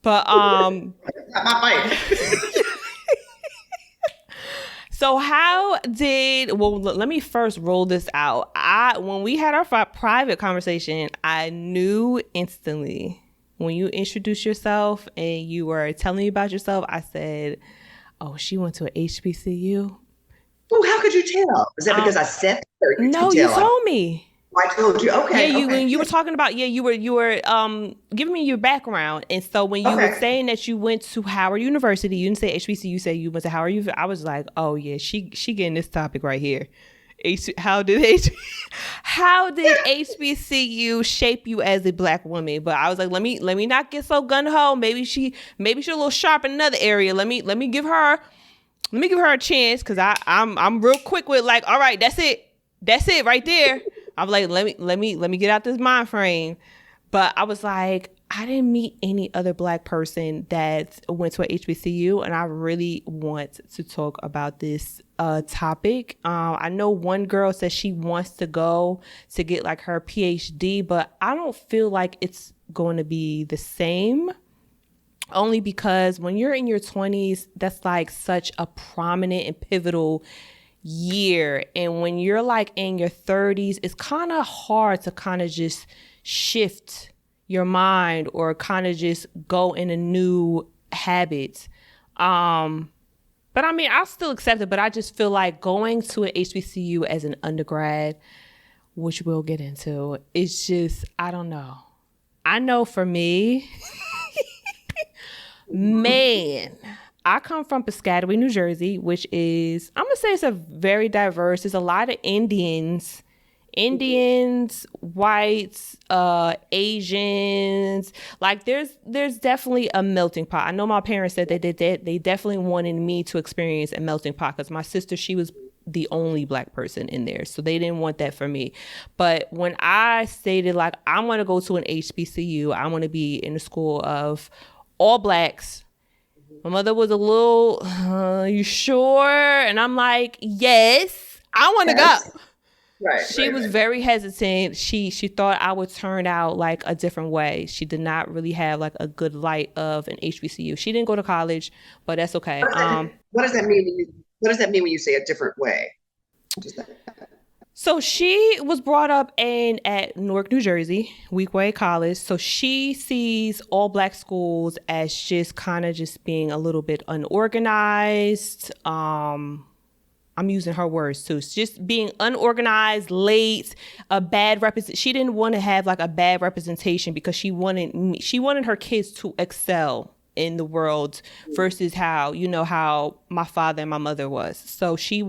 But Not my fight. so let me first roll this out. When we had our private conversation, I knew instantly when you introduced yourself and you were telling me about yourself, I said, oh, she went to an HBCU. Oh, how could you tell? Is that because I said that, or you No, could you tell? told me. I told you. Yeah, Okay, when okay, you yeah, were talking about, you were giving me your background. And so when you were okay. saying that you went to Howard University, you didn't say HBCU, you said you went to Howard U. I was like, oh yeah, she getting this topic right here. How did HBCU shape you as a black woman? But I was like, let me not get so gun ho. Maybe she's a little sharp in another area. Let me give her a chance, because I'm real quick with like, all right, that's it right there. I'm like, let me get out this mind frame. But I was like, I didn't meet any other black person that went to a HBCU, and I really want to talk about this topic. I know one girl says she wants to go to get like her PhD, but I don't feel like it's going to be the same. Only because when you're in your 20s, that's like such a prominent and pivotal year. And when you're like in your 30s, it's kind of hard to kind of just shift your mind or kind of just go in a new habit. But I mean, I'll still accept it, but I just feel like going to an HBCU as an undergrad, which we'll get into, it's just, I don't know. I know for me, man, I come from Piscataway, New Jersey, which is, I'm going to say it's a very diverse. There's a lot of Indians, whites, Asians. Like there's definitely a melting pot. I know my parents said they definitely wanted me to experience a melting pot, because my sister, she was the only black person in there. So they didn't want that for me. But when I stated like, I'm going to go to an HBCU, I want to be in a school of all blacks. My mother was a little, you sure? And I'm like, yes, I want to go. Right. She was very hesitant. She thought I would turn out like a different way. She did not really have like a good light of an HBCU. She didn't go to college, but that's okay. What does that mean? What does that mean when you say a different way? Just that. So she was brought up at Newark, New Jersey, Weequahic College. So she sees all black schools as just kind of just being a little bit unorganized. I'm using her words too. It's just being unorganized, late, a bad represent. She didn't want to have like a bad representation, because she wanted her kids to excel in the world versus how my father and my mother was. So she's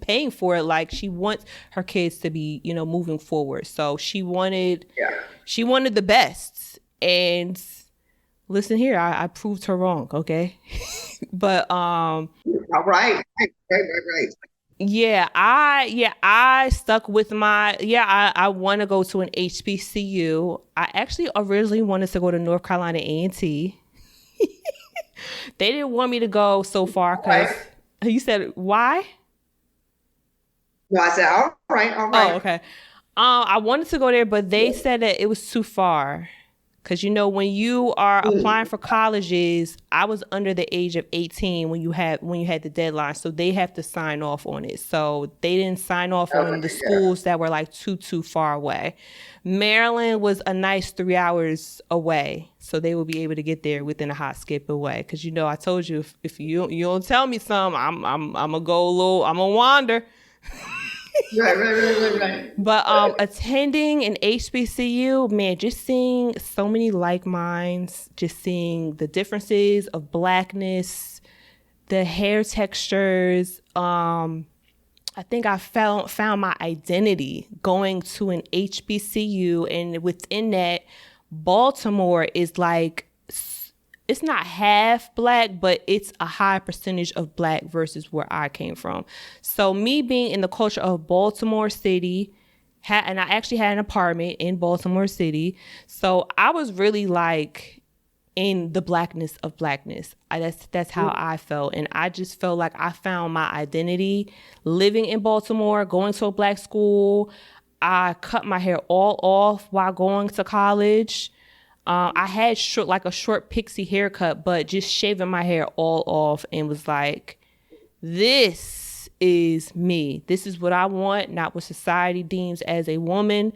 paying for it. Like she wants her kids to be, moving forward. So she wanted the best. And listen here, I proved her wrong. Okay. But, All right. Right. I stuck with I want to go to an HBCU. I actually originally wanted to go to North Carolina A&T. They didn't want me to go so far because you said why? No, I said, all right. Oh, okay. I wanted to go there, but they said that it was too far. Because, when you are applying for colleges, I was under the age of 18 when you had the deadline. So they have to sign off on it. So they didn't sign off on the schools that were like too far away. Maryland was a nice 3 hours away. So they will be able to get there within a hot skip away. Because, I told you, if you don't tell me something, I'm going to go a little, I'm going to wander. Right. But attending an HBCU, man, just seeing so many like minds, just seeing the differences of blackness, the hair textures. I think I found my identity going to an HBCU, and within that, Baltimore is like, it's not half black, but it's a high percentage of black versus where I came from. So me being in the culture of Baltimore City, and I actually had an apartment in Baltimore City. So I was really like in the blackness of blackness. That's how I felt. And I just felt like I found my identity living in Baltimore, going to a black school. I cut my hair all off while going to college. I had a short pixie haircut, but just shaving my hair all off and was like, this is me. This is what I want, not what society deems as a woman.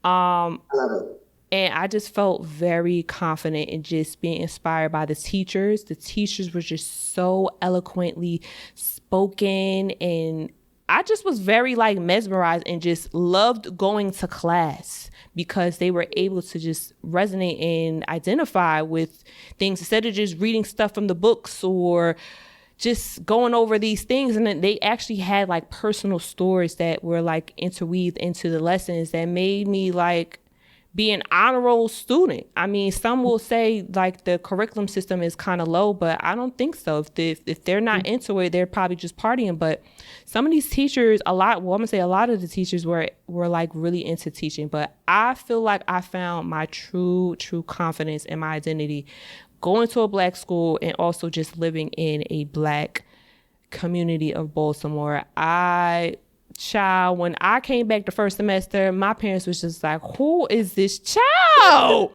I love it. And I just felt very confident in just being inspired by the teachers. The teachers were just so eloquently spoken, and I just was very like mesmerized and just loved going to class because they were able to just resonate and identify with things instead of just reading stuff from the books or just going over these things. And then they actually had like personal stories that were like interweaved into the lessons that made me like be an honor roll student. I mean, some will say like the curriculum system is kind of low, but I don't think so. If they're not into it, they're probably just partying. But some of these teachers, I'm gonna say a lot of the teachers were like really into teaching. But I feel like I found my true confidence in my identity going to a Black school and also just living in a Black community of Baltimore. Child, when I came back the first semester, my parents was just like, who is this child?